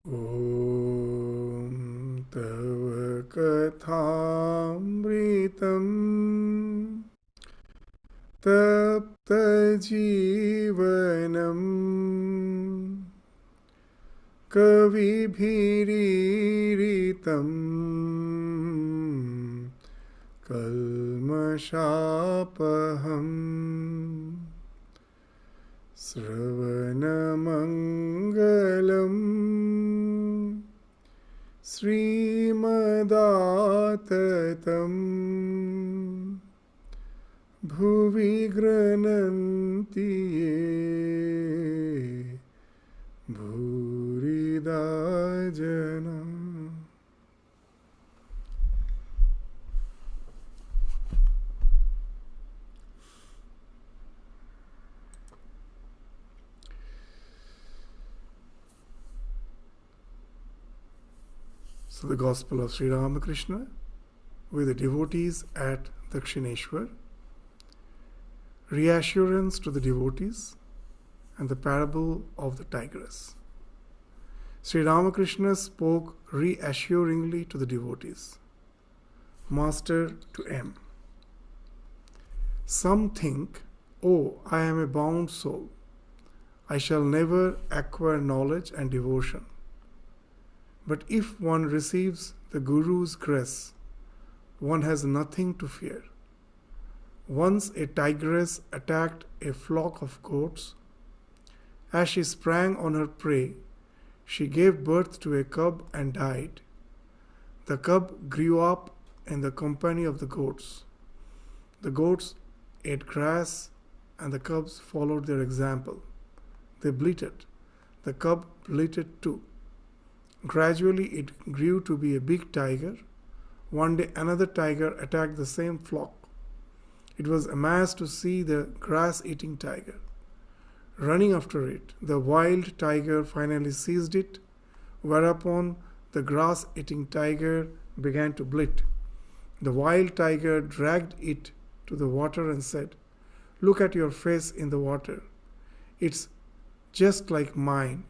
Om Tava Kathamritam Tapta Jivanam Kavibhiriritam Kalmashapaham Sravanamangalam Srimadaatatam Bhuvi Grananti Ye Bhurida Jana. So the Gospel of Sri Ramakrishna with the devotees at Dakshineshwar, reassurance to the devotees, and the parable of the tigress. Sri Ramakrishna spoke reassuringly to the devotees. Master to M. Some think, oh, I am a bound soul. I shall never acquire knowledge and devotion. But if one receives the Guru's grace, one has nothing to fear. Once a tigress attacked a flock of goats. As she sprang on her prey, she gave birth to a cub and died. The cub grew up in the company of the goats. The goats ate grass, and the cubs followed their example. They bleated. The cub bleated too. Gradually it grew to be a big tiger. One day another tiger attacked the same flock. It was amazed to see the grass-eating tiger. Running after it, the wild tiger finally seized it, whereupon the grass-eating tiger began to bleat. The wild tiger dragged it to the water and said, "Look at your face in the water. It's just like mine.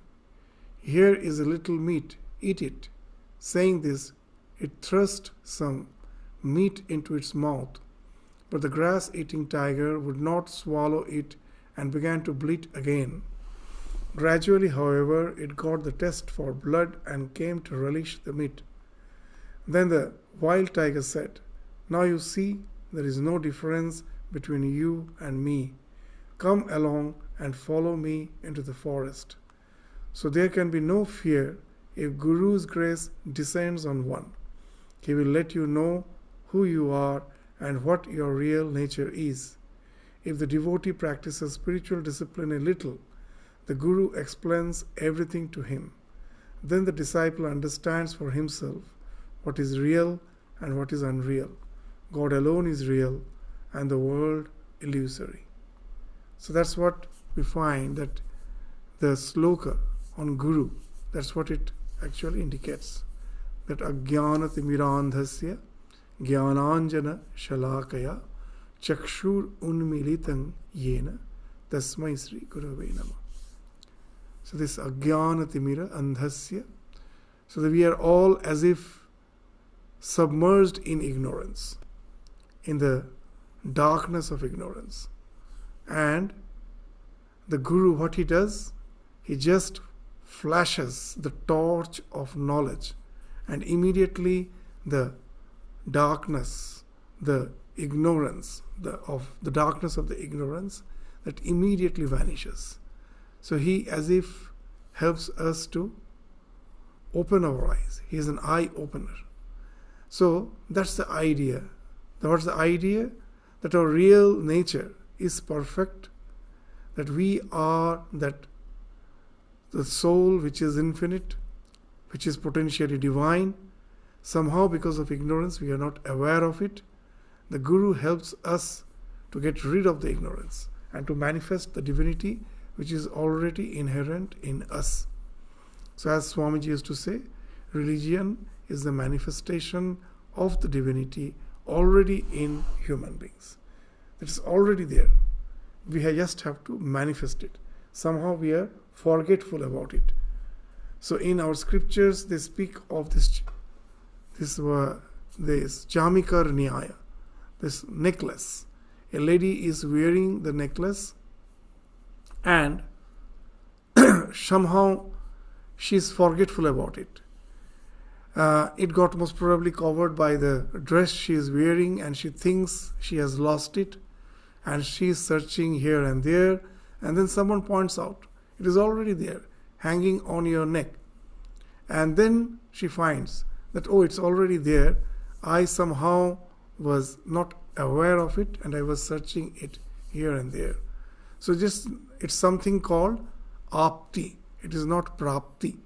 Here is a little meat, eat it." Saying this, it thrust some meat into its mouth. But the grass-eating tiger would not swallow it and began to bleat again. Gradually, however, it got the taste for blood and came to relish the meat. Then the wild tiger said, "Now you see there is no difference between you and me. Come along and follow me into the forest." So there can be no fear if Guru's grace descends on one. He will let you know who you are and what your real nature is. If the devotee practices spiritual discipline a little, the Guru explains everything to him. Then the disciple understands for himself what is real and what is unreal. God alone is real and the world illusory. So that's what we find, that the sloka on Guru, that's what it actually indicates. That Ajnana Timirandhasya Jnananjana Shalakaya Chakshur Unmilitam Yena Tasmai Sri Gurave Namah. So this Ajnana Timira Andhasya, so that we are all as if submerged in ignorance, in the darkness of ignorance. And the Guru, what he does, he just flashes the torch of knowledge, and immediately the darkness, the ignorance, the darkness of the ignorance, that immediately vanishes. So he as if helps us to open our eyes. He is an eye opener. So that's the idea. What's the idea? That our real nature is perfect, that we are that the soul which is infinite, which is potentially divine. Somehow because of ignorance we are not aware of it. The Guru helps us to get rid of the ignorance and to manifest the divinity which is already inherent in us. So as Swamiji used to say, religion is the manifestation of the divinity already in human beings. It is already there. We just have to manifest it. Somehow we are forgetful about it. So in our scriptures they speak of this Jamikar Nyaya, this necklace. A lady is wearing the necklace and somehow she is forgetful about it. It got most probably covered by the dress she is wearing, and she thinks she has lost it, and she is searching here and there, and then someone points out, it is already there, hanging on your neck. And then she finds that, oh, it's already there. I somehow was not aware of it, and I was searching it here and there. So it's something called apti. It is not prapti.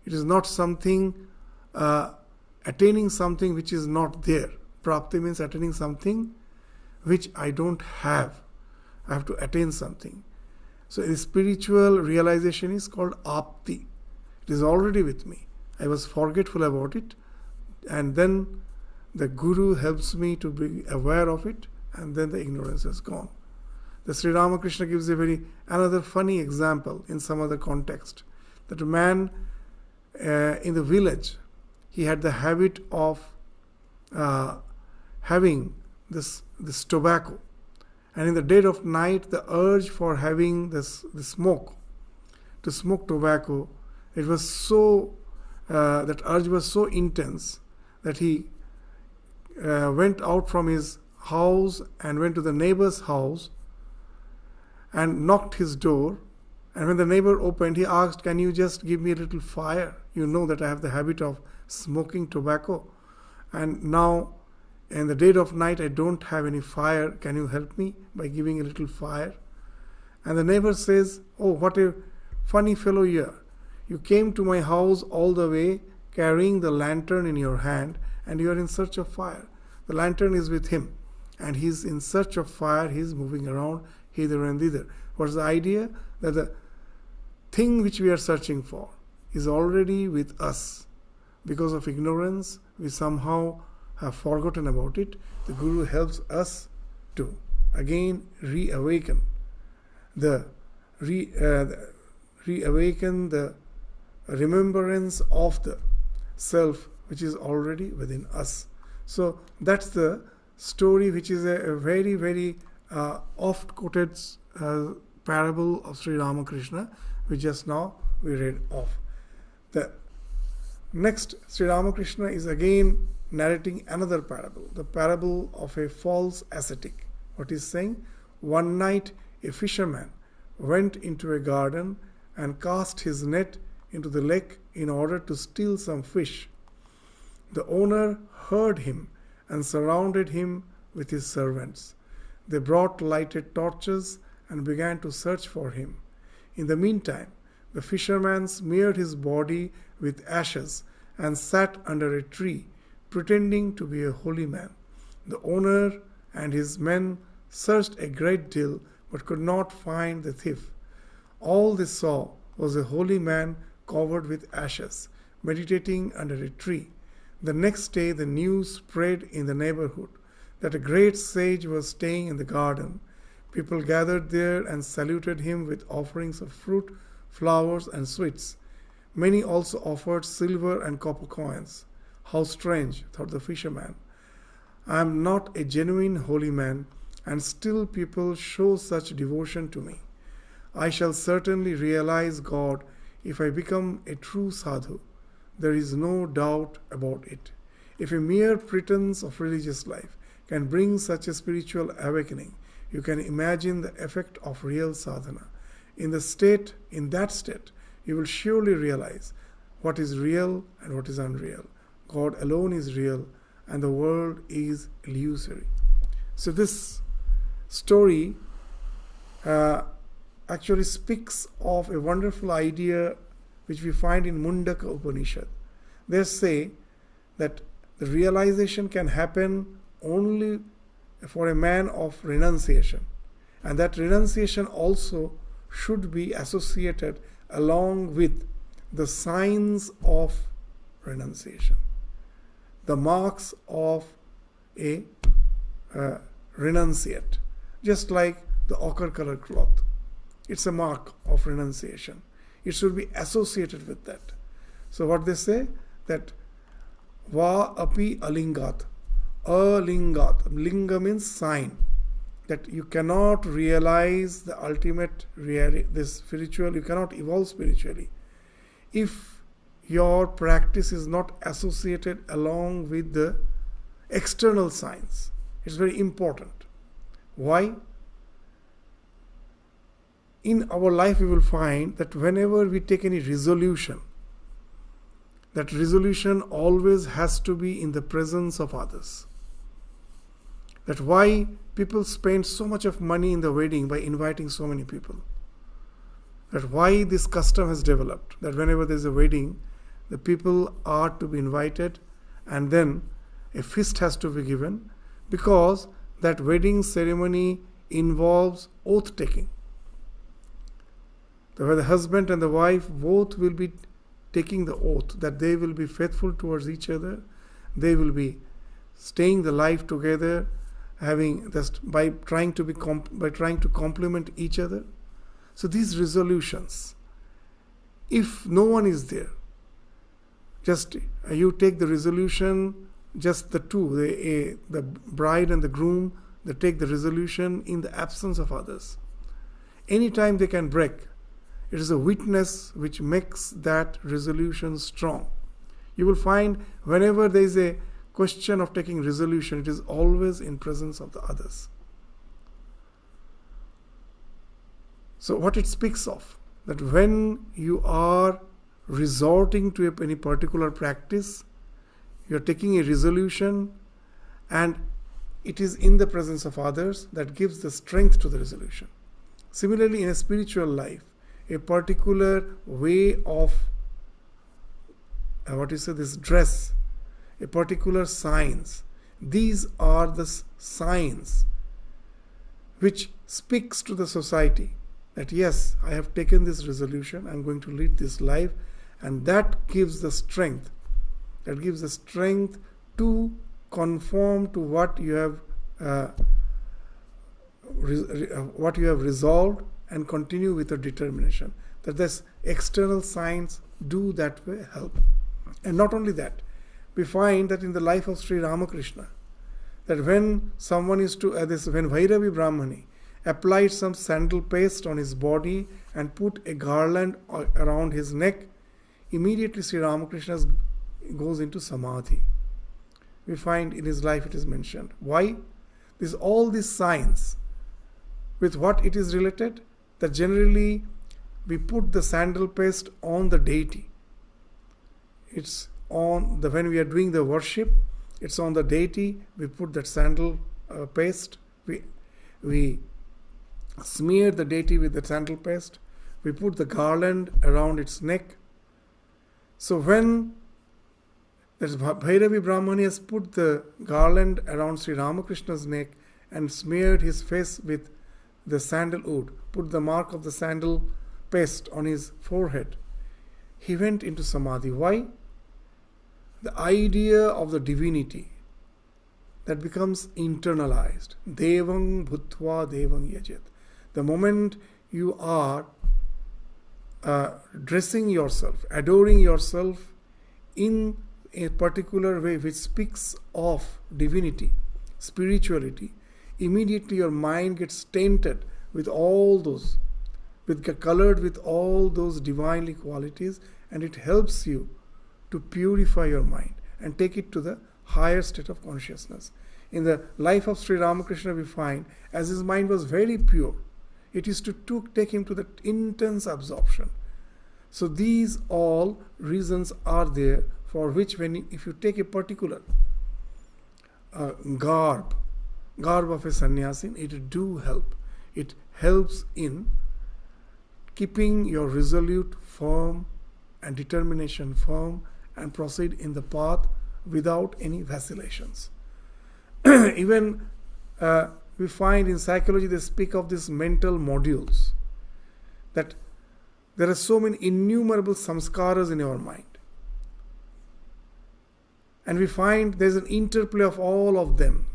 It is not something attaining something which is not there. Prapti means attaining something which I don't have. I have to attain something. So a spiritual realization is called apti. It is already with me. I was forgetful about it, and then the Guru helps me to be aware of it, and then the ignorance is gone. The Sri Ramakrishna gives another funny example in some other context, that a man in the village, he had the habit of having this tobacco, and in the dead of night the urge for having to smoke tobacco, it was so that urge was so intense that he went out from his house and went to the neighbor's house and knocked his door. And when the neighbor opened, he asked, "Can you just give me a little fire? You know that I have the habit of smoking tobacco, and now in the dead of night I don't have any fire. Can you help me by giving a little fire?" And the neighbor says, "Oh, what a funny fellow you are. You came to my house all the way carrying the lantern in your hand, and you are in search of fire. The lantern is with him, and he is in search of fire. He is moving around hither and thither." What's the idea? That the thing which we are searching for is already with us. Because of ignorance, we somehow have forgotten about it. The Guru helps us to again reawaken the remembrance of the self which is already within us. So that's the story, which is a very, very oft quoted parable of Sri Ramakrishna, which just now we read of. The next, Sri Ramakrishna is again narrating another parable, the parable of a false ascetic. What is saying? One night a fisherman went into a garden and cast his net into the lake in order to steal some fish. The owner heard him and surrounded him with his servants. They brought lighted torches and began to search for him. In the meantime, the fisherman smeared his body with ashes and sat under a tree, pretending to be a holy man. The owner and his men searched a great deal but could not find the thief. All they saw was a holy man covered with ashes, meditating under a tree. The next day the news spread in the neighborhood that a great sage was staying in the garden. People gathered there and saluted him with offerings of fruit, flowers, and sweets. Many also offered silver and copper coins. How strange, thought the fisherman. I am not a genuine holy man, and still people show such devotion to me. I shall certainly realize God if I become a true sadhu. There is no doubt about it. If a mere pretense of religious life can bring such a spiritual awakening, you can imagine the effect of real sadhana. In that state, you will surely realize what is real and what is unreal. God alone is real, and the world is illusory. So this story actually speaks of a wonderful idea which we find in Mundaka Upanishad. They say that the realization can happen only for a man of renunciation, and that renunciation also should be associated along with the signs of renunciation, the marks of a renunciate, just like the ochre colored cloth. It's a mark of renunciation. It should be associated with that. So what they say, that va api alingat. Alingat. Linga means sign. That you cannot realize the ultimate reality, this spiritual, you cannot evolve spiritually if your practice is not associated along with the external signs. It's very important. Why? In our life we will find that whenever we take any resolution, that resolution always has to be in the presence of others. That's why people spend so much of money in the wedding by inviting so many people. That's why this custom has developed, that whenever there is a wedding, the people are to be invited and then a feast has to be given, because that wedding ceremony involves oath taking. Where the husband and the wife both will be taking the oath that they will be faithful towards each other, they will be staying the life together, having just by trying to complement each other. So these resolutions, if no one is there, just you take the resolution, just the two, the bride and the groom, they take the resolution in the absence of others. Anytime they can break, it is a witness which makes that resolution strong. You will find whenever there is a question of taking resolution, it is always in presence of the others. So what it speaks of, that when you are resorting to any particular practice, you are taking a resolution and it is in the presence of others, that gives the strength to the resolution. Similarly, in a spiritual life, a particular way of this dress, a particular signs, these are the signs which speaks to the society that yes, I have taken this resolution, I am going to lead this life, and that gives the strength. That gives the strength to conform to what you have resolved, and continue with a determination. That this external signs do that way help. And not only that, we find that in the life of Sri Ramakrishna, that when someone is to when Bhairavi Brahmani applied some sandal paste on his body and put a garland around his neck, immediately Sri Ramakrishna goes into samadhi. We find in his life it is mentioned. Why? All these signs, with what it is related, that generally we put the sandal paste on the deity. It's on when we are doing the worship, it's on the deity, we put that sandal paste, we smear the deity with the sandal paste, we put the garland around its neck. So when Bhairavi Brahmani has put the garland around Sri Ramakrishna's neck and smeared his face with the sandalwood, put the mark of the sandal paste on his forehead, he went into samadhi. Why? The idea of the divinity that becomes internalized. Devang bhutva devang yajat. The moment you are dressing yourself, adoring yourself in a particular way which speaks of divinity, spirituality, immediately your mind gets tainted with all those, colored with all those divinely qualities, and it helps you to purify your mind and take it to the higher state of consciousness. In the life of Sri Ramakrishna, we find, as his mind was very pure, it is to take him to the intense absorption. So these all reasons are there for which if you take a particular garb of a sannyasin, it do help. It helps in keeping your resolute, firm and determination firm and proceed in the path without any vacillations. Even we find in psychology they speak of these mental modules, that there are so many innumerable samskaras in our mind. And we find there's an interplay of all of them.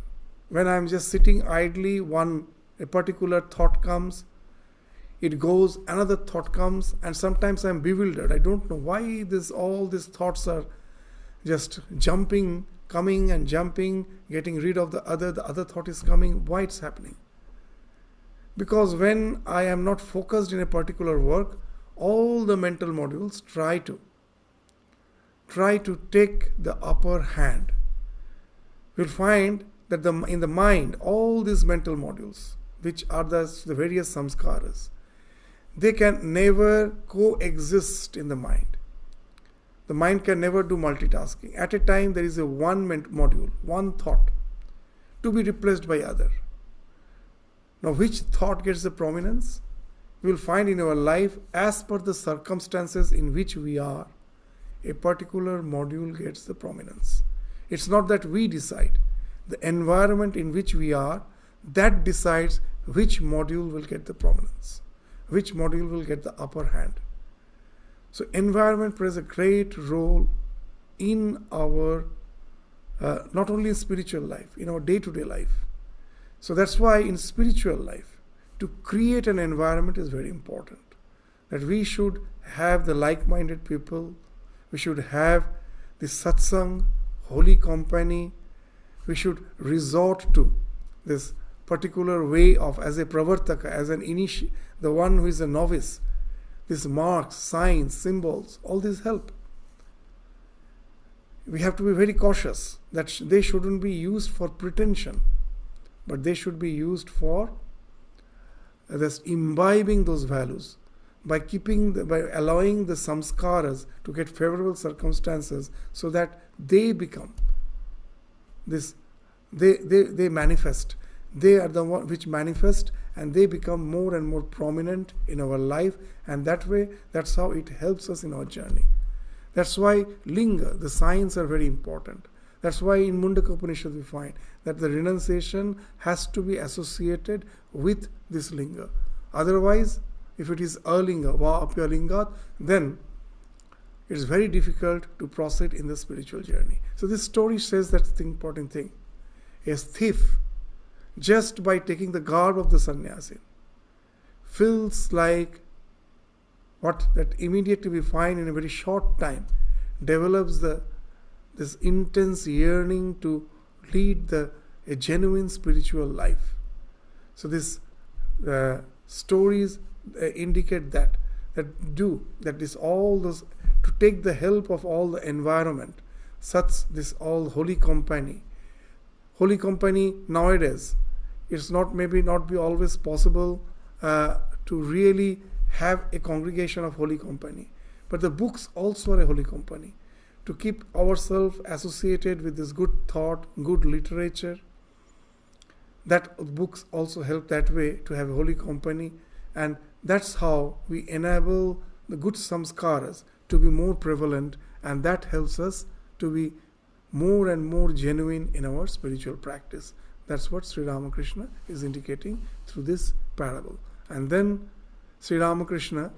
When I'm just sitting idly, a particular thought comes, it goes, another thought comes, and sometimes I'm bewildered. I don't know why all these thoughts are just jumping, coming and jumping, getting rid of the other thought is coming. Why it's happening? Because when I am not focused in a particular work, all the mental modules try to take the upper hand. We'll find that in the mind, all these mental modules, which are the various samskaras, they can never coexist in the mind. The mind can never do multitasking. At a time, there is one module, one thought, to be replaced by other. Now, which thought gets the prominence? We will find in our life, as per the circumstances in which we are, a particular module gets the prominence. It's not that we decide. The environment in which we are, that decides which module will get the prominence, which module will get the upper hand. So environment plays a great role in our, not only in spiritual life, in our day-to-day life. So that's why in spiritual life, to create an environment is very important. That we should have the like-minded people, we should have the satsang, holy company, we should resort to this particular way of, as a pravartaka, as an the one who is a novice, these marks, signs, symbols, all these help. We have to be very cautious that they shouldn't be used for pretension, but they should be used for just imbibing those values, by allowing the samskaras to get favorable circumstances, so that they become this, they manifest. They are the one which manifest, and they become more and more prominent in our life, and that way, that's how it helps us in our journey. That's why linga, the signs, are very important. That's why in Mundaka Upanishad we find that the renunciation has to be associated with this linga. Otherwise, if it is alinga, va apya lingat, then it's very difficult to proceed in the spiritual journey. So this story says that's the important thing. A thief, just by taking the garb of the sannyasin, feels like what that immediately we find in a very short time develops this intense yearning to lead a genuine spiritual life. So these stories indicate that all those, to take the help of all the environment, such this all holy company. Holy company nowadays, it's maybe not be always possible to really have a congregation of holy company. But the books also are a holy company. To keep ourselves associated with this good thought, good literature, that books also help that way to have a holy company, and that's how we enable the good samskaras to be more prevalent, and that helps us to be more and more genuine in our spiritual practice. That's what Sri Ramakrishna is indicating through this parable. And then Sri Ramakrishna,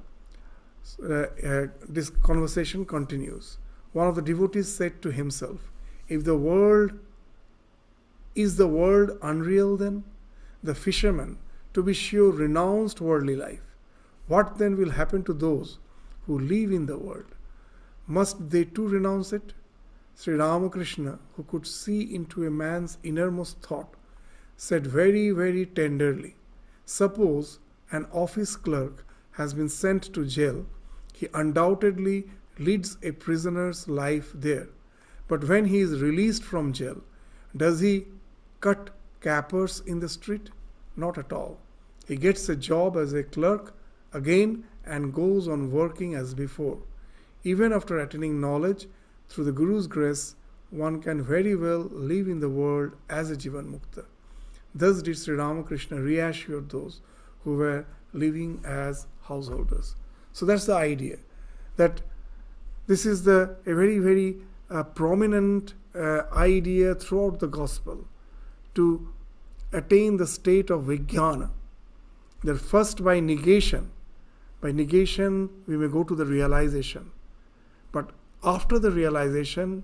this conversation continues. One of the devotees said to himself, "If the world is the world unreal, then the fisherman, to be sure, renounced worldly life. What then will happen to those who live in the world? Must they too renounce it?" Sri Ramakrishna, who could see into a man's innermost thought, said very, very tenderly, "Suppose an office clerk has been sent to jail. He undoubtedly leads a prisoner's life there. But when he is released from jail, does he cut capers in the street? Not at all. He gets a job as a clerk again and goes on working as before. Even after attaining knowledge, through the Guru's grace, one can very well live in the world as a Jivan Mukta." Thus did Sri Ramakrishna reassure those who were living as householders. So that's the idea, that this is a very, very prominent idea throughout the gospel, to attain the state of Vijnana. That first by negation we may go to the realization. But after the realization,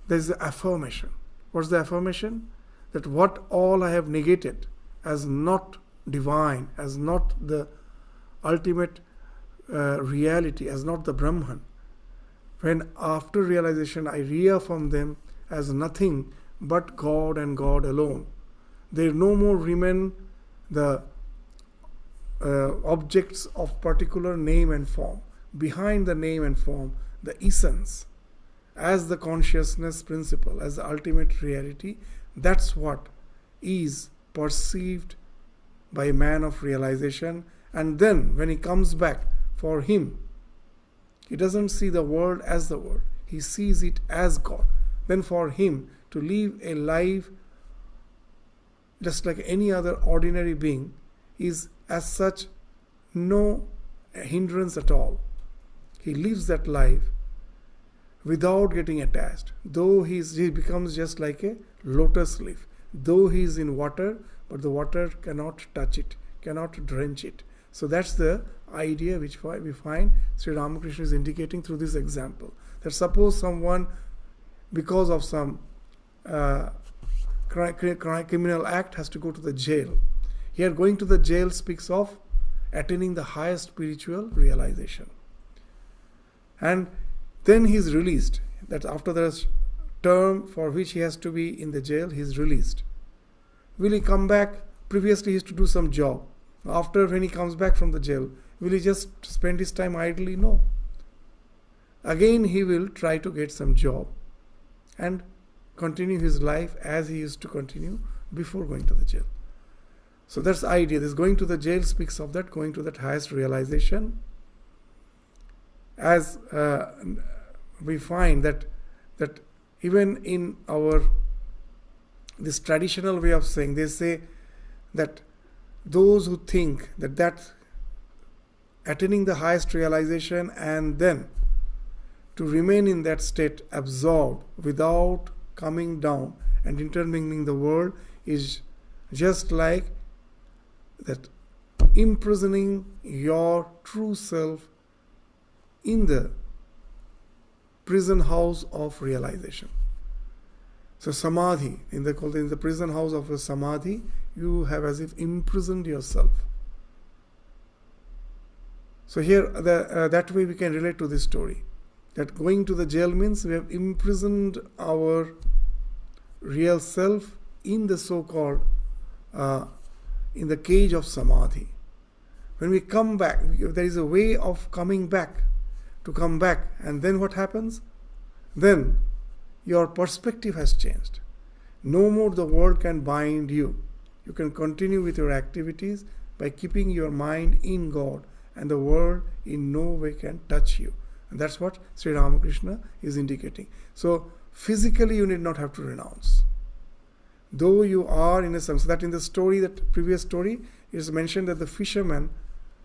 there is the affirmation. What's the affirmation? That what all I have negated as not divine, as not the ultimate reality as not the Brahman, when after realization I reaffirm them as nothing but God and God alone, they no more remain the objects of particular name and form. Behind the name and form, the essence, as the consciousness principle, as the ultimate reality, that's what is perceived by a man of realization. And then when he comes back, for him, he doesn't see the world as the world, he sees it as God. Then for him to live a life just like any other ordinary being is as such no hindrance at all. He lives that life without getting attached. Though he becomes just like a lotus leaf. Though he is in water, but the water cannot touch it, cannot drench it. So that's the idea which we find Sri Ramakrishna is indicating through this example. That suppose someone, because of some criminal act, has to go to the jail. Here going to the jail speaks of attaining the highest spiritual realization. And then he is released. That after the term for which he has to be in the jail, he is released. Will he come back? Previously he used to do some job. After, when he comes back from the jail, will he just spend his time idly? No. Again he will try to get some job and continue his life as he used to continue before going to the jail. So that's the idea. This going to the jail speaks of that, going to that highest realization. As we find that even in our this traditional way of saying, they say that those who think that attaining the highest realization and then to remain in that state absorbed without coming down and intermingling the world is just like that imprisoning your true self in the prison house of realization. So samadhi, in the prison house of a samadhi, you have as if imprisoned yourself. So here, that way we can relate to this story. That going to the jail means we have imprisoned our real self in the so-called, in the cage of samadhi. When we come back, there is a way of coming back, to come back, and then what happens? Then your perspective has changed. No more the world can bind you. You can continue with your activities by keeping your mind in God, and the world in no way can touch you. And that's what Sri Ramakrishna is indicating. So physically you need not have to renounce. Though you are in a sense, that in the story, that previous story, it is mentioned that the fisherman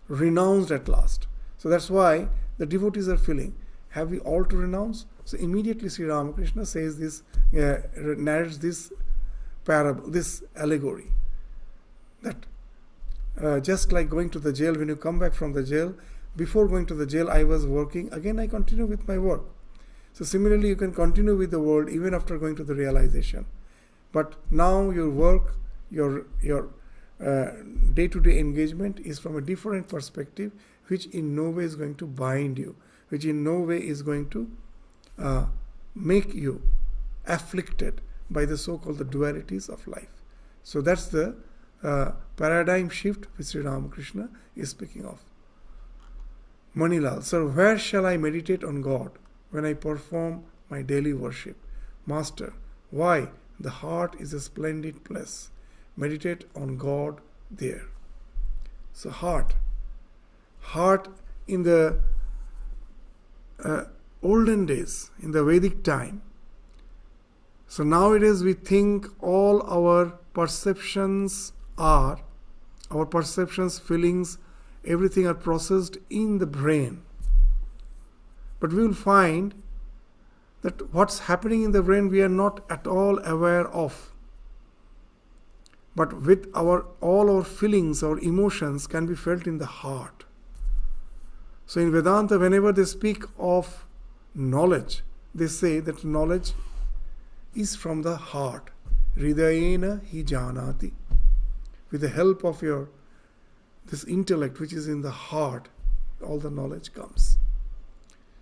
renounced at last. So that's why the devotees are feeling, have we all to renounce? So immediately Sri Ramakrishna says this, narrates this parable, this allegory. That just like going to the jail, when you come back from the jail, before going to the jail I was working, again I continue with my work. So similarly you can continue with the world even after going to the realization. But now your work, your day-to-day engagement is from a different perspective, which in no way is going to bind you, which in no way is going to make you afflicted by the so-called the dualities of life. So that's the paradigm shift which Sri Ramakrishna is speaking of. Manilal, sir, where shall I meditate on God when I perform my daily worship? Master, why? The heart is a splendid place. Meditate on God there. So heart in the olden days, in the Vedic time. So nowadays we think all our perceptions, feelings, everything are processed in the brain. But we will find that what's happening in the brain we are not at all aware of. But with all our feelings, our emotions can be felt in the heart. So in Vedanta, whenever they speak of knowledge, they say that knowledge is from the heart. Hridayena hi janati. With the help of your this intellect which is in the heart, all the knowledge comes.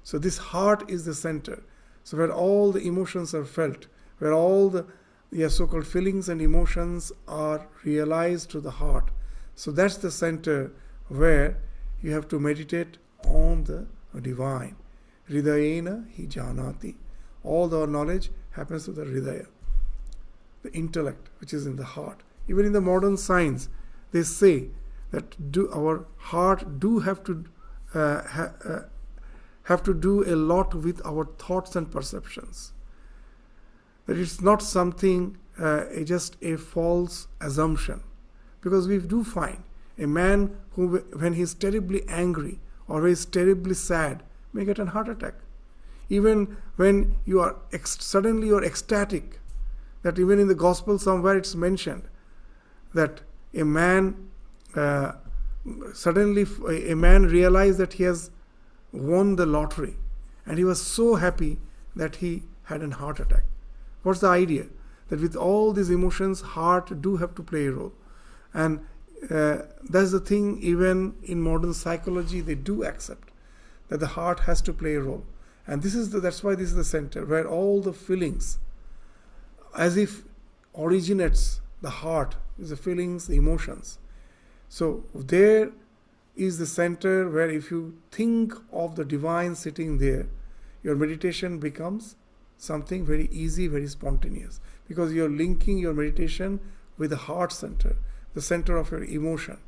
So this heart is the center. So where all the emotions are felt, where all the so-called feelings and emotions are realized through the heart. So that's the center where you have to meditate on the divine. Hridayena hi janati. All the knowledge happens to the hridaya, the intellect which is in the heart. Even in the modern science, they say that our heart do have to do a lot with our thoughts and perceptions. That it's not something just a false assumption, because we do find a man who, when he is terribly angry or he is terribly sad, may get a heart attack. Even when you are suddenly you are ecstatic, that even in the gospel somewhere it's mentioned that a man suddenly a man realized that he has won the lottery, and he was so happy that he had a heart attack. What's the idea? That with all these emotions, heart do have to play a role. And that's the thing, even in modern psychology, they do accept that the heart has to play a role. And that's why this is the center, where all the feelings, as if originates the heart, is the feelings, the emotions. So there is the center where if you think of the divine sitting there, your meditation becomes something very easy, very spontaneous, because you're linking your meditation with the heart center, the center of your emotion.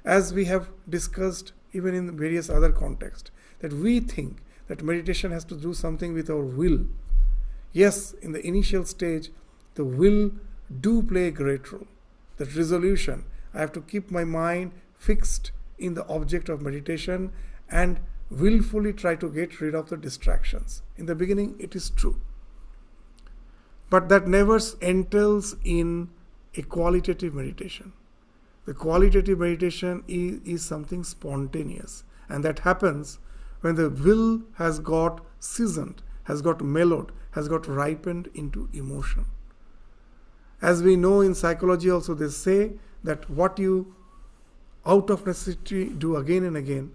As we have discussed even in various other contexts, that we think that meditation has to do something with our will. Yes, in the initial stage, the will do play a great role. That resolution, I have to keep my mind fixed in the object of meditation and willfully try to get rid of the distractions. In the beginning, it is true. But that never entails in a qualitative meditation. The qualitative meditation is something spontaneous, and that happens when the will has got seasoned, has got mellowed, has got ripened into emotion. As we know in psychology also, they say that what you out of necessity do again and again,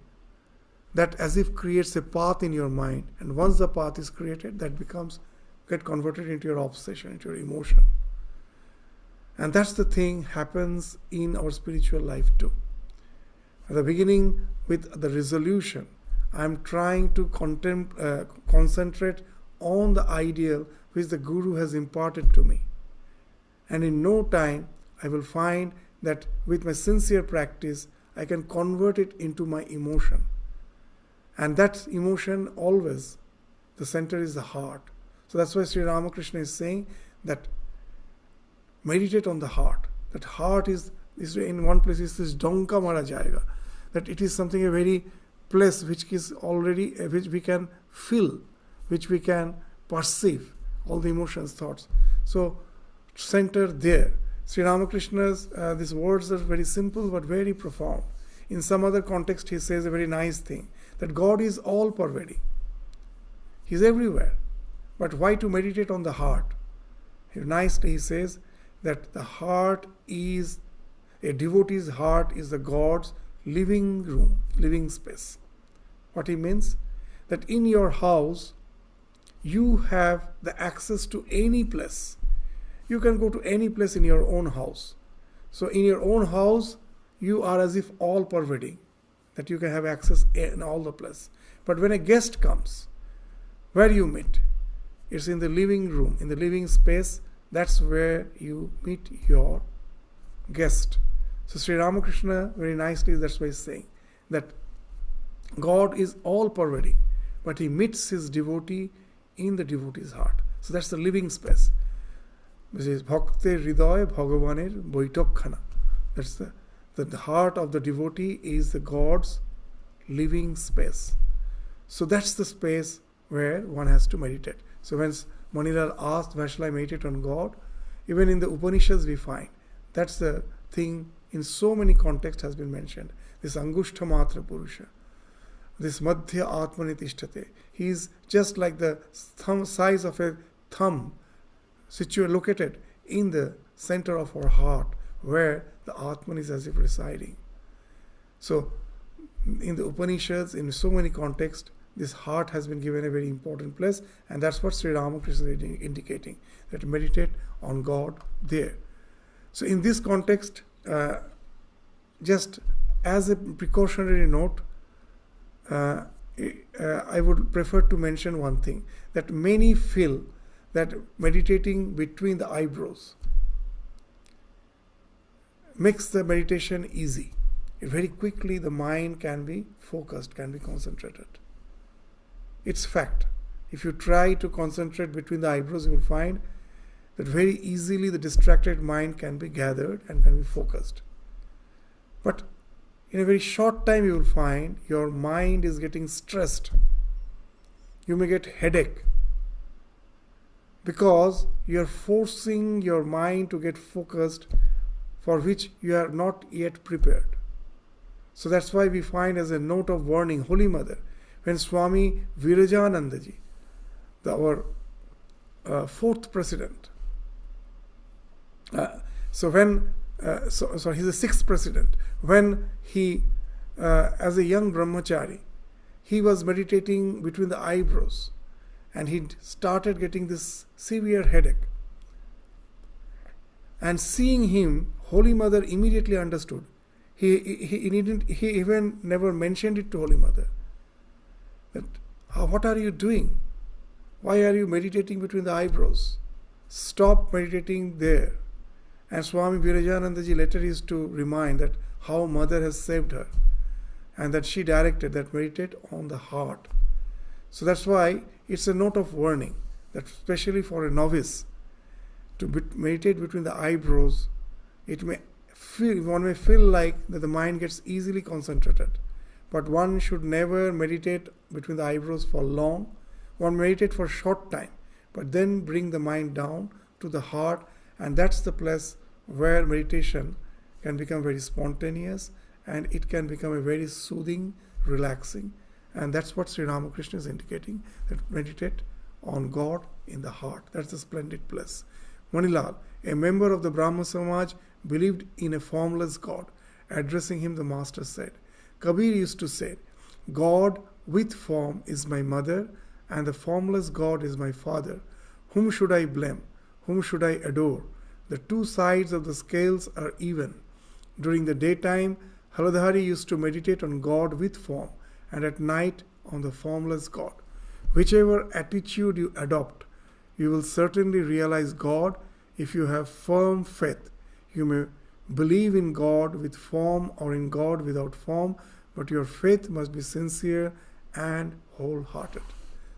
that as if creates a path in your mind, and once the path is created, that get converted into your obsession, into your emotion. And that's the thing happens in our spiritual life too. At the beginning, with the resolution, I'm trying to concentrate on the ideal which the Guru has imparted to me. And in no time, I will find that with my sincere practice, I can convert it into my emotion. And that emotion always, the center is the heart. So that's why Sri Ramakrishna is saying that meditate on the heart. That heart is in one place is this donka mara jayega. That it is something, a very place which is already, which we can feel, which we can perceive, all the emotions, thoughts. So center there. Sri Ramakrishna's, these words are very simple but very profound. In some other context, he says a very nice thing, that God is all pervading. He is everywhere. But why to meditate on the heart? Nicely he says that the heart is, a devotee's heart is the God's living room, living space. What he means? That in your house, you have the access to any place. You can go to any place in your own house. So in your own house, you are as if all pervading, that you can have access in all the place. But when a guest comes, where you meet? It's in the living room, in the living space. That's where you meet your guest. So Sri Ramakrishna very nicely, that's why he's saying that God is all pervading, but he meets his devotee in the devotee's heart. So that's the living space. This is Bhakte Hriday Bhagavanir Boitokkhana. That's the heart of the devotee is the God's living space. So that's the space where one has to meditate. So when Manilal asked, where shall I meditate on God? Even in the Upanishads we find that's the thing in so many contexts has been mentioned. This Angushta Matra Purusha, this Madhya Atmani Tishtate. He is just like the thumb size of a thumb, located in the center of our heart, where the Atman is as if residing. So, in the Upanishads, in so many contexts, this heart has been given a very important place, and that's what Sri Ramakrishna is indicating, that meditate on God there. So in this context, just as a precautionary note, I would prefer to mention one thing, that many feel that meditating between the eyebrows makes the meditation easy. Very quickly the mind can be focused, can be concentrated. It's fact. If you try to concentrate between the eyebrows, you will find that very easily the distracted mind can be gathered and can be focused. But in a very short time you will find your mind is getting stressed. You may get headache because you are forcing your mind to get focused, for which you are not yet prepared. So that's why we find, as a note of warning, Holy Mother, when Swami Virajanandaji, our fourth president, he's the sixth president, when he, as a young brahmachari, he was meditating between the eyebrows, and he started getting this severe headache. And seeing him, Holy Mother immediately understood. He even never mentioned it to Holy Mother. That, what are you doing? Why are you meditating between the eyebrows? Stop meditating there. And Swami Virajanandaji later used to remind that how Mother has saved her, and that she directed that meditate on the heart. So that's why it's a note of warning, that especially for a novice, to meditate between the eyebrows, one may feel like that the mind gets easily concentrated. But one should never meditate between the eyebrows for long. One meditate for a short time, but then bring the mind down to the heart, and that's the place where meditation can become very spontaneous, and it can become a very soothing, relaxing. And that's what Sri Ramakrishna is indicating, that meditate on God in the heart. That's a splendid place. Manilal, a member of the Brahma Samaj, believed in a formless God. Addressing him, the master said, Kabir used to say, God with form is my mother, and the formless God is my father. Whom should I blame? Whom should I adore? The two sides of the scales are even. During the daytime, Haladhari used to meditate on God with form, and at night on the formless God. Whichever attitude you adopt, you will certainly realize God if you have firm faith. You may believe in God with form or in God without form, but your faith must be sincere and wholehearted.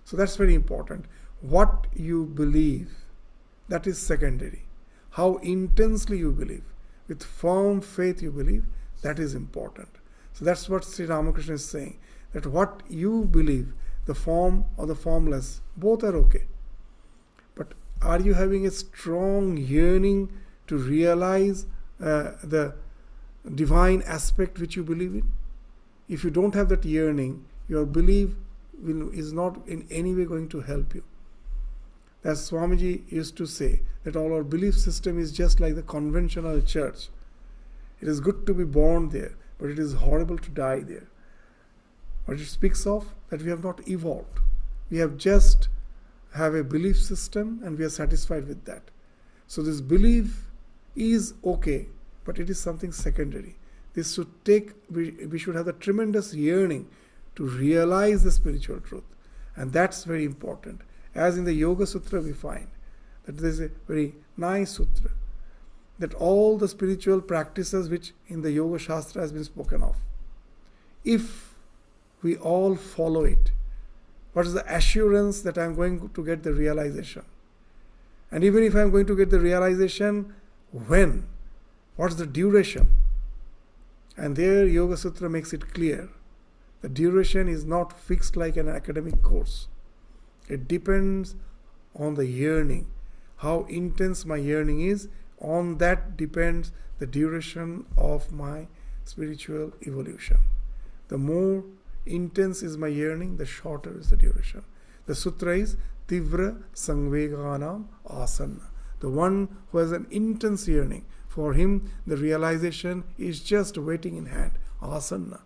So that's very important. What you believe, that is secondary. How intensely you believe, with firm faith you believe, that is important. So that's what Sri Ramakrishna is saying, that what you believe, the form or the formless, both are okay. But are you having a strong yearning to realize the divine aspect which you believe in? If you don't have that yearning, your belief is not in any way going to help you. As Swamiji used to say, that all our belief system is just like the conventional church. It is good to be born there, but it is horrible to die there. What it speaks of, that we have not evolved. We have just have a belief system, and we are satisfied with that. So this belief is okay, but it is something secondary. We should have a tremendous yearning to realize the spiritual truth. And that's very important. As in the Yoga Sutra we find that there is a very nice sutra, that all the spiritual practices which in the Yoga Shastra has been spoken of, if we all follow it, what is the assurance that I am going to get the realization? And even if I am going to get the realization, when? What's the duration? And there Yoga Sutra makes it clear. The duration is not fixed like an academic course. It depends on the yearning. How intense my yearning is, on that depends the duration of my spiritual evolution. The more intense is my yearning, the shorter is the duration. The sutra is Tivra Sangveganam Asanna. The one who has an intense yearning, for him the realization is just waiting in hand. asanna.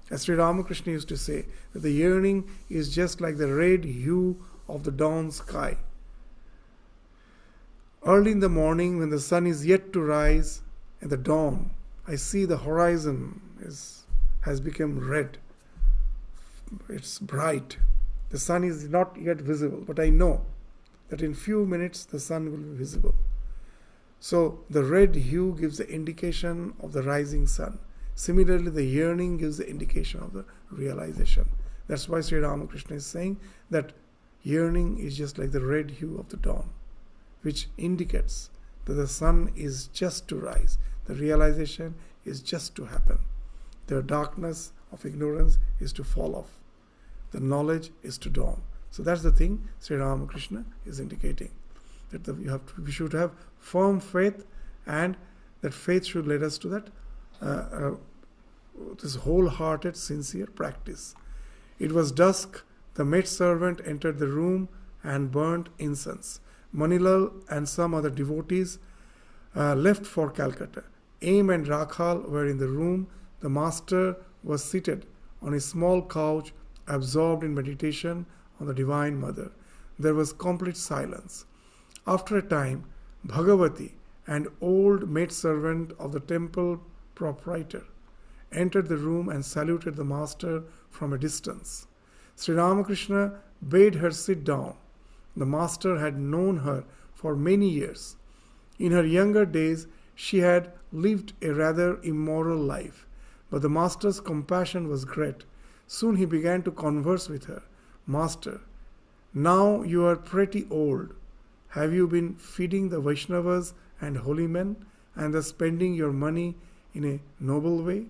As Sri Ramakrishna used to say, that the yearning is just like the red hue of the dawn sky. Early in the morning, when the sun is yet to rise, at the dawn, I see the horizon has become red. It's bright. The sun is not yet visible, but I know that in few minutes the sun will be visible. So the red hue gives the indication of the rising sun. Similarly, the yearning gives the indication of the realization. That's why Sri Ramakrishna is saying that yearning is just like the red hue of the dawn, which indicates that the sun is just to rise. The realization is just to happen. The darkness of ignorance is to fall off. The knowledge is to dawn. So that's the thing Sri Ramakrishna is indicating. That we should have firm faith, and that faith should lead us to that this wholehearted, sincere practice. It was dusk. The maidservant entered the room and burnt incense. Manilal and some other devotees left for Calcutta. Aim and Rakhal were in the room. The master was seated on a small couch, absorbed in meditation on the Divine Mother. There was complete silence. After a time, Bhagavati, an old maidservant of the temple proprietor, entered the room and saluted the master from a distance. Sri Ramakrishna bade her sit down. The master had known her for many years. In her younger days, she had lived a rather immoral life, but the master's compassion was great. Soon he began to converse with her. Master, now you are pretty old. Have you been feeding the Vaishnavas and holy men, and thus spending your money in a noble way?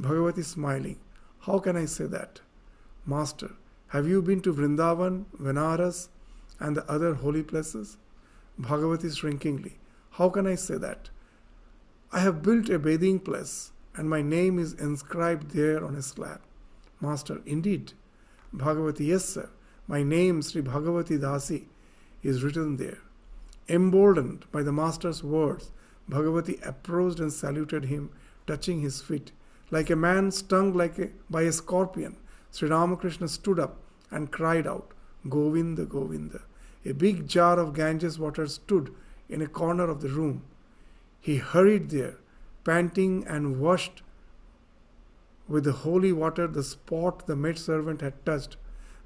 Bhagavati smiling. How can I say that? Master, have you been to Vrindavan, Benares, and the other holy places? Bhagavati shrinkingly. How can I say that? I have built a bathing place, and my name is inscribed there on a slab. Master, indeed. Bhagavati, yes sir. My name, Sri Bhagavati Dasi, is written there. Emboldened by the master's words, Bhagavati approached and saluted him, touching his feet. Like a man stung by a scorpion, Sri Ramakrishna stood up and cried out, Govinda, Govinda. A big jar of Ganges water stood in a corner of the room. He hurried there, panting, and washed with the holy water the spot the maidservant had touched.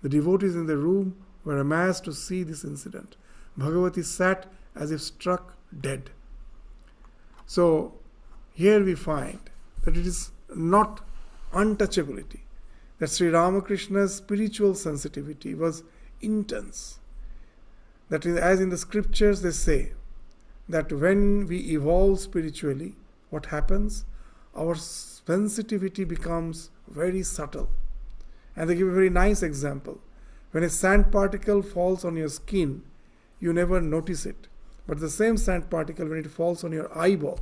The devotees in the room were amazed to see this incident. Bhagavati sat as if struck dead. So here we find that it is not untouchability, that Sri Ramakrishna's spiritual sensitivity was intense. That is, as in the scriptures they say, that when we evolve spiritually, what happens? Our sensitivity becomes very subtle. And they give a very nice example. When a sand particle falls on your skin, you never notice it. But the same sand particle, when it falls on your eyeball,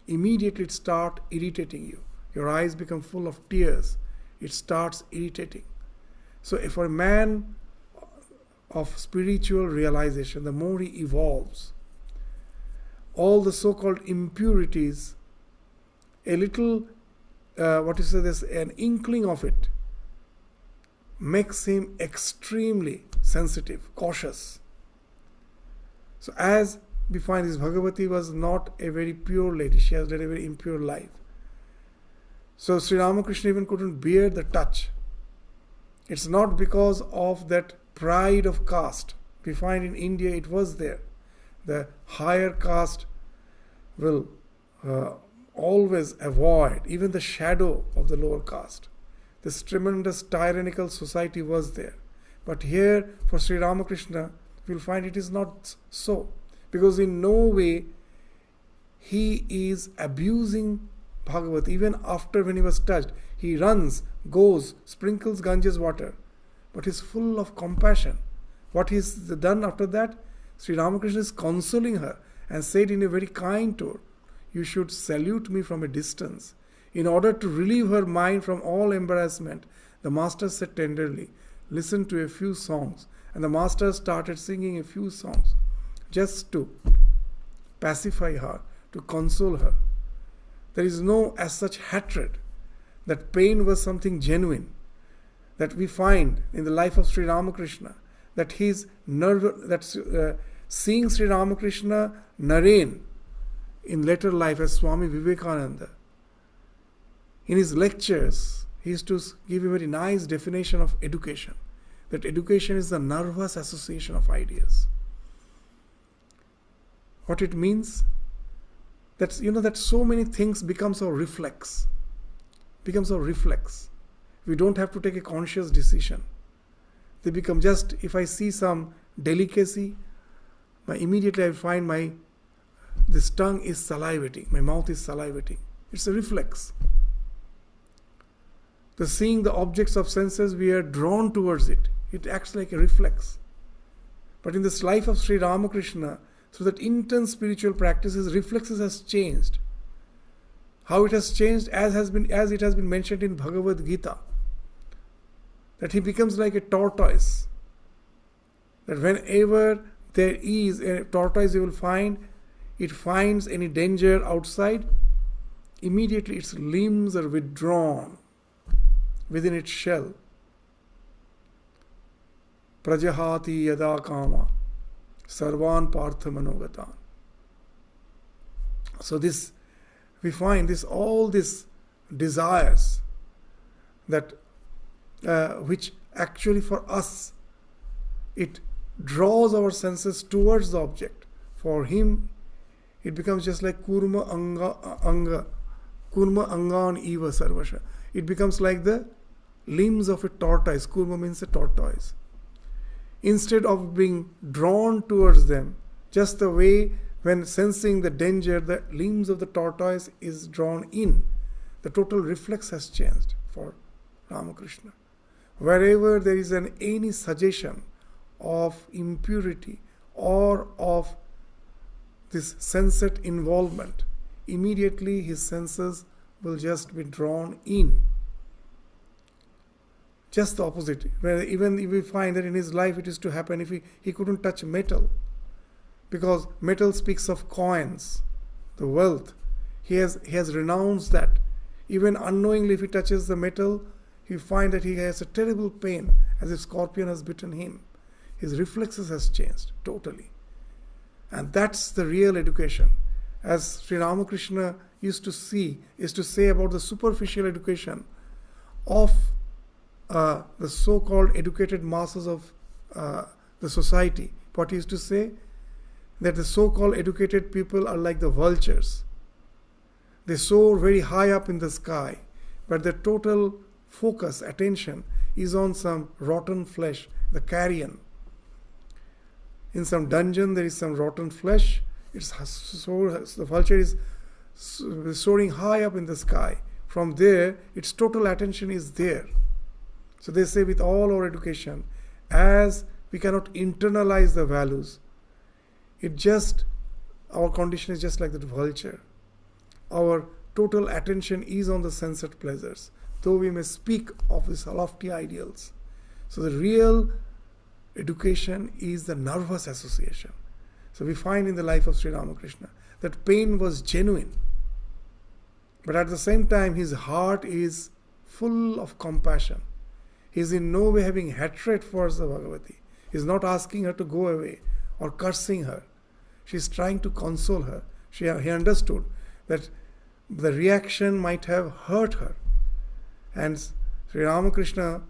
immediately it starts irritating you. Your eyes become full of tears. It starts irritating. So if a man of spiritual realization, the more he evolves, all the so-called impurities, a little, an inkling of it makes him extremely sensitive, cautious. So as we find, this Bhagavati was not a very pure lady. She has led a very impure life. So Sri Ramakrishna even couldn't bear the touch. It's not because of that pride of caste. We find in India it was there. The higher caste will always avoid even the shadow of the lower caste. This tremendous tyrannical society was there. But here for Sri Ramakrishna, we'll find it is not so. Because in no way he is abusing Bhagavati. Even after when he was touched, he runs, goes, sprinkles Ganges water. But he's full of compassion. What he's done after that? Sri Ramakrishna is consoling her and said in a very kind tone, you should salute me from a distance. In order to relieve her mind from all embarrassment, the master said tenderly, listen to a few songs. And the master started singing a few songs just to pacify her, to console her. There is no as such hatred that pain was something genuine, that we find in the life of Sri Ramakrishna, that seeing Sri Ramakrishna narrate in later life as Swami Vivekananda. In his lectures, he used to give a very nice definition of education, that education is the nervous association of ideas. What it means? That so many things becomes our reflex. We don't have to take a conscious decision. They become just, if I see some delicacy, immediately I find this tongue is salivating, my mouth is salivating. It's a reflex. The seeing the objects of senses, we are drawn towards it. It acts like a reflex. But in this life of Sri Ramakrishna, through that intense spiritual practice, his reflexes has changed. How it has changed, as it has been mentioned in Bhagavad Gita, that he becomes like a tortoise. That whenever there is a tortoise, you will find, it finds any danger outside, immediately its limbs are withdrawn within its shell. Prajahati yada kama sarvan partha manogatan. So this, we find all these desires that which actually for us, it draws our senses towards the object. For him, it becomes just like kurma angan eva sarvasha. It becomes like the limbs of a tortoise. Kurma means a tortoise. Instead of being drawn towards them, just the way when sensing the danger, the limbs of the tortoise is drawn in. The total reflex has changed for Ramakrishna. Wherever there is any suggestion of impurity or of this sensate involvement, immediately his senses will just be drawn in. Just the opposite. Where even if we find that in his life it is to happen, if he couldn't touch metal, because metal speaks of coins, the wealth. He has renounced that. Even unknowingly, if he touches the metal, he find that he has a terrible pain, as if scorpion has bitten him. His reflexes has changed totally. And that's the real education. As Sri Ramakrishna used to say about the superficial education of the so-called educated masses of the society. What he used to say? That the so-called educated people are like the vultures. They soar very high up in the sky, but their total focus, attention, is on some rotten flesh, the carrion. In some dungeon there is some rotten flesh. The vulture is soaring high up in the sky. From there, its total attention is there. So they say with all our education, as we cannot internalize the values, our condition is just like that vulture. Our total attention is on the sensate pleasures, though we may speak of these lofty ideals. So the real education is the nervous association. So we find in the life of Sri Ramakrishna that pain was genuine. But at the same time, his heart is full of compassion. He is in no way having hatred for the Bhagavati. He is not asking her to go away or cursing her. She is trying to console her. He understood that the reaction might have hurt her. And Sri Ramakrishna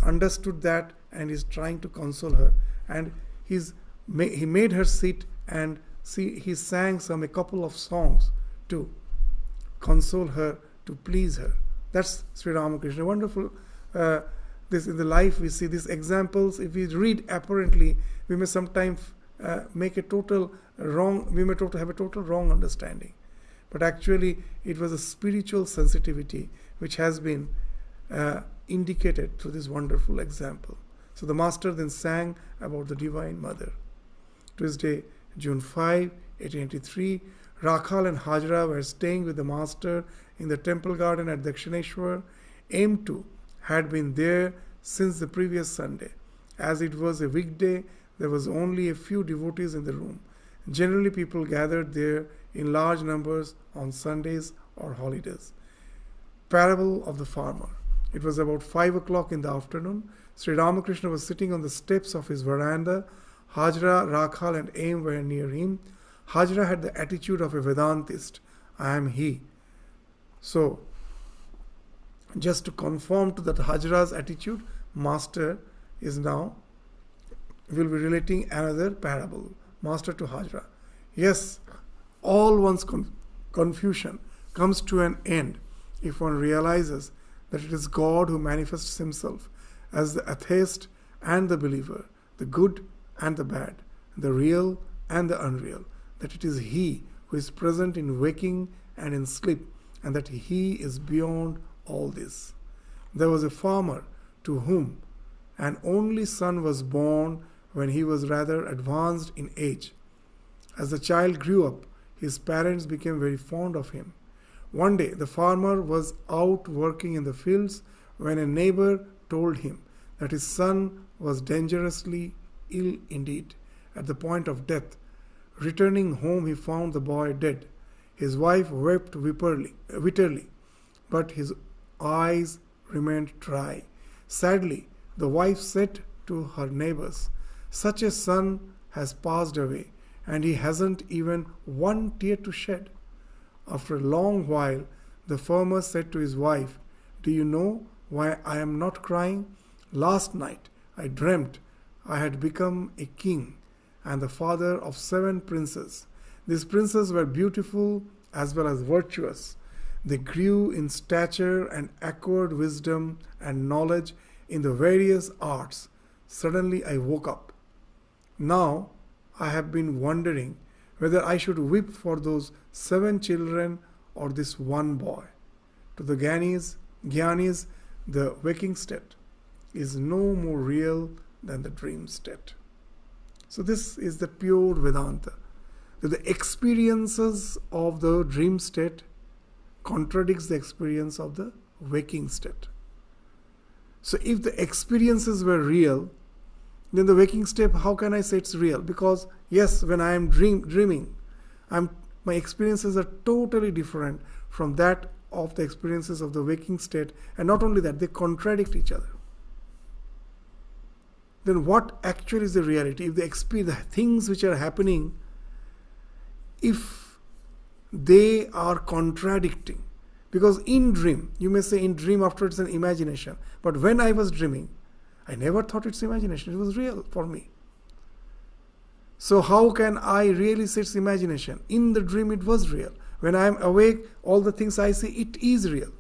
understood that and is trying to console her. And he made her sit and he sang a couple of songs to console her, to please her. That's Sri Ramakrishna. Wonderful. This in the life we see these examples. If we read apparently, we may sometimes make a total wrong. We may have a total wrong understanding. But actually, it was a spiritual sensitivity which has been indicated through this wonderful example. So the master then sang about the Divine Mother. Tuesday, June 5, 1883, Rakhal and Hajra were staying with the master in the temple garden at Dakshineshwar. M2 had been there since the previous Sunday. As it was a weekday, there was only a few devotees in the room. Generally, people gathered there in large numbers on Sundays or holidays. parable of the farmer. It was about 5 o'clock in the afternoon. Sri Ramakrishna was sitting on the steps of his veranda. Hajra, Rakhal and Aim were near him. Hajra had the attitude of a Vedantist. I am he. So, just to conform to that Hajra's attitude, Master is now, will be relating another parable. Master to Hajra. Yes, all one's confusion comes to an end if one realizes that it is God who manifests himself as the atheist and the believer, the good and the bad, the real and the unreal, that it is he who is present in waking and in sleep, and that he is beyond all this. There was a farmer to whom an only son was born when he was rather advanced in age. As the child grew up, his parents became very fond of him. One day, the farmer was out working in the fields when a neighbor told him that his son was dangerously ill indeed, at the point of death. Returning home, he found the boy dead. His wife wept bitterly, but his eyes remained dry. Sadly, the wife said to her neighbors, "Such a son has passed away, and he hasn't even one tear to shed." After a long while, the farmer said to his wife, "Do you know why I am not crying? Last night I dreamt I had become a king and the father of 7 princes. These princes were beautiful as well as virtuous. They grew in stature and acquired wisdom and knowledge in the various arts. Suddenly I woke up. Now I have been wondering whether I should weep for those 7 children or this one boy." To the Gyanis, the waking state is no more real than the dream state. So this is the pure Vedanta. That the experiences of the dream state contradicts the experience of the waking state. So if the experiences were real, then the waking state, how can I say it's real? Because yes, when I am dreaming, my experiences are totally different from that of the experiences of the waking state. And not only that, they contradict each other. Then what actually is the reality? If the things which are happening, if they are contradicting, because in dream, you may say in dream after it's an imagination, but when I was dreaming, I never thought it's imagination, it was real for me. So how can I really say it's imagination? In the dream it was real. When I am awake, all the things I see, it is real.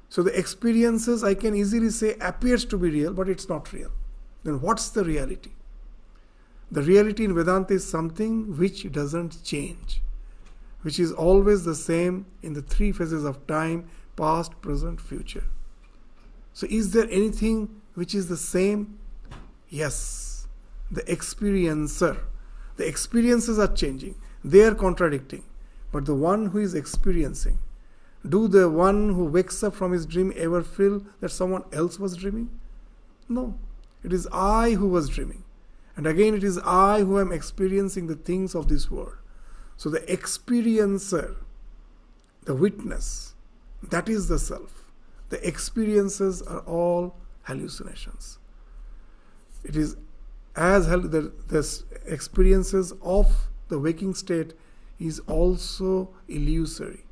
So the experiences I can easily say appears to be real, but it's not real. Then what's the reality? The reality in Vedanta is something which doesn't change, which is always the same in the 3 phases of time, past, present, future. So is there anything which is the same? Yes, the experiencer. The experiences are changing. They are contradicting. But the one who is experiencing, do the one who wakes up from his dream ever feel that someone else was dreaming? No. It is I who was dreaming. And again, it is I who am experiencing the things of this world. So the experiencer, the witness, that is the self. The experiences are all hallucinations. It is as the experiences of the waking state is also illusory.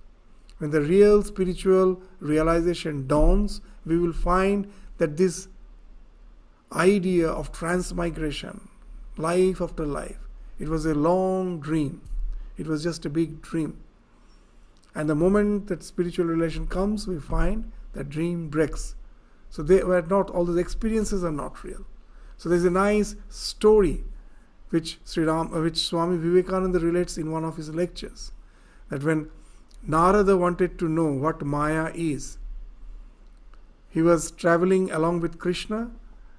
When the real spiritual realization dawns, we will find that this idea of transmigration, life after life, it was a long dream. It was just a big dream. And the moment that spiritual realization comes, we find that dream breaks. So they were not, all those experiences are not real. So there's a nice story which Swami Vivekananda relates in one of his lectures, that when Narada wanted to know what Maya is, he was traveling along with Krishna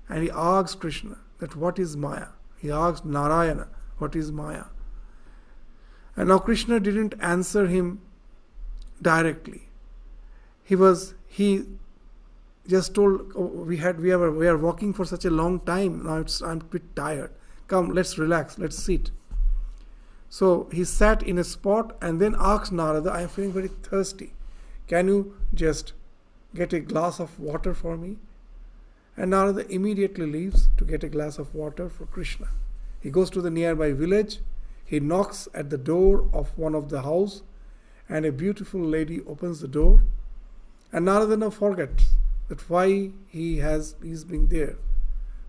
and he asked Krishna that what is Maya? He asked Narayana, what is Maya? And now Krishna didn't answer him directly. He just told, oh, we are walking for such a long time. Now I'm a bit tired. Come, let's relax, let's sit. So he sat in a spot and then asked Narada, I am feeling very thirsty. Can you just get a glass of water for me? And Narada immediately leaves to get a glass of water for Krishna. He goes to the nearby village. He knocks at the door of one of the house, and a beautiful lady opens the door. And Narada now forgets that why he's been there.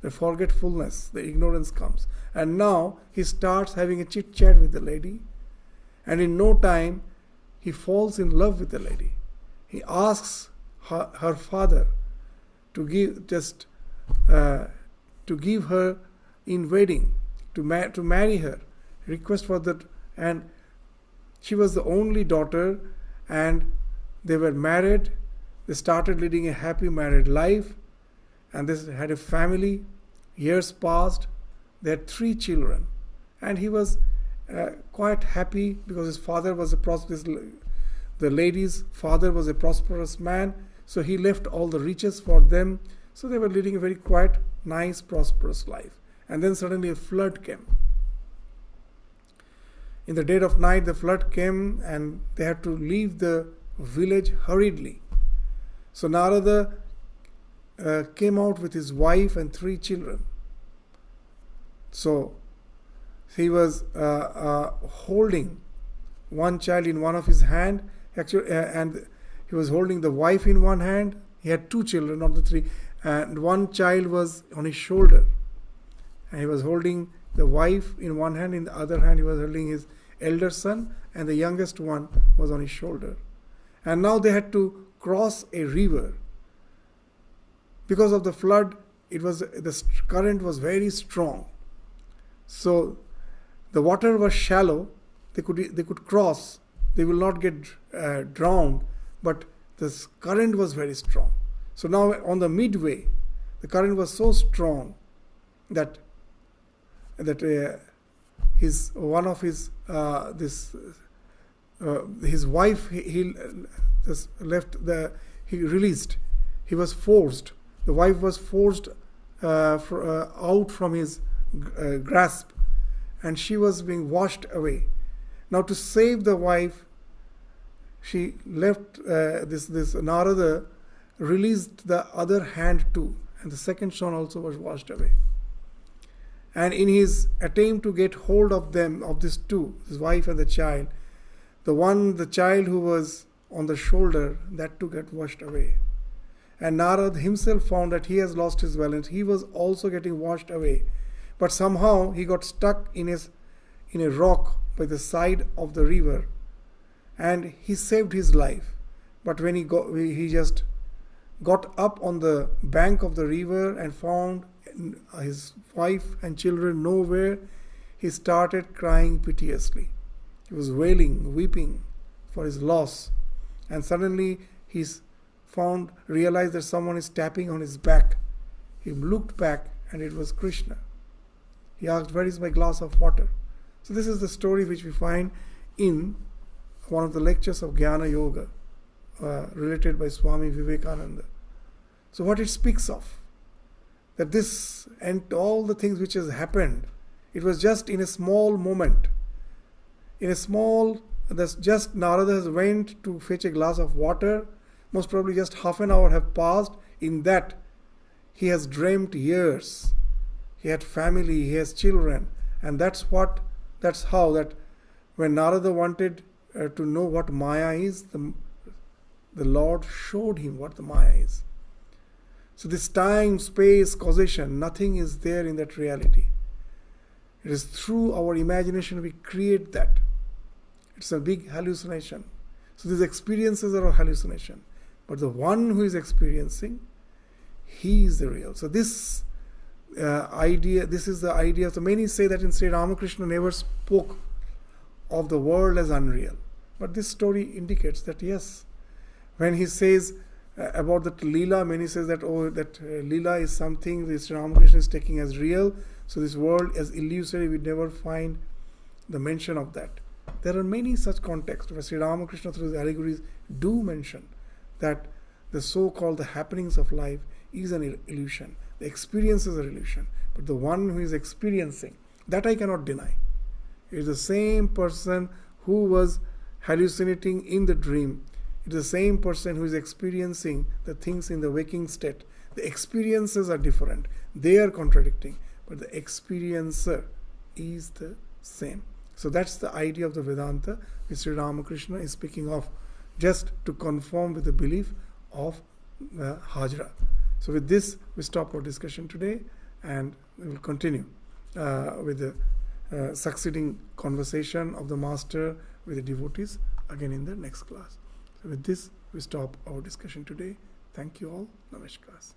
The forgetfulness, the ignorance comes. And now he starts having a chit chat with the lady, and in no time he falls in love with the lady. He asks her father to give her in wedding, to marry her, request for that. And she was the only daughter, and they were married. They started leading a happy married life, and they had a family. Years passed. They had 3 children, and he was quite happy because his father was the lady's father was a prosperous man, so he left all the riches for them. So they were leading a very quiet, nice, prosperous life. And then suddenly a flood came. In the dead of night, the flood came, and they had to leave the village hurriedly. So Narada came out with his wife and 3 children. So he was holding one child in one of his hand, actually, and he was holding the wife in one hand. He had 2 children, not the 3, and one child was on his shoulder. And he was holding the wife in one hand, in the other hand he was holding his elder son, and the youngest one was on his shoulder. And now they had to cross a river. Because of the flood, the current was very strong. So the water was shallow. They could cross. They will not get drowned, but the current was very strong. So now on the midway, the current was so strong that his wife he released. He was forced. The wife was forced out from his grasp, and she was being washed away. Now to save the wife, she left this Narada released the other hand too, and the second son also was washed away. And in his attempt to get hold of them, of these 2, his wife and the child, the child who was on the shoulder, that too got washed away. And Narada himself found that he has lost his balance. He was also getting washed away. But somehow he got stuck in a rock by the side of the river, and he saved his life. But when he just got up on the bank of the river and found his wife and children nowhere, he started crying piteously. He was wailing, weeping for his loss. And suddenly he realized that someone is tapping on his back. He looked back, and it was Krishna. He asked, "Where is my glass of water?" So this is the story which we find in one of the lectures of Jnana Yoga, related by Swami Vivekananda. So what it speaks of, that this and all the things which has happened, it was just in a small moment. That's just Narada has went to fetch a glass of water. Most probably just half an hour have passed. In that, he has dreamt years. He had family, he has children. And that's how that when Narada wanted to know what Maya is, the Lord showed him what the Maya is. So this time, space, causation, nothing is there in that reality. It is through our imagination we create that. It's a big hallucination. So these experiences are a hallucination. But the one who is experiencing, he is the real. So this is the idea. So many say that in Sri Ramakrishna never spoke of the world as unreal. But this story indicates that yes, when he says about that Leela, many says that Leela is something that Sri Ramakrishna is taking as real. So this world as illusory, we never find the mention of that. There are many such contexts where Sri Ramakrishna through his allegories do mention that the so-called the happenings of life is an illusion. The experience is an illusion. But the one who is experiencing, that I cannot deny. It is the same person who was hallucinating in the dream. It is the same person who is experiencing the things in the waking state. The experiences are different. They are contradicting. But the experiencer is the same. So that's the idea of the Vedanta which Sri Ramakrishna is speaking of, just to conform with the belief of Hajra. So with this, we stop our discussion today, and we will continue with the succeeding conversation of the Master with the devotees again in the next class. So with this, we stop our discussion today. Thank you all. Namaskar.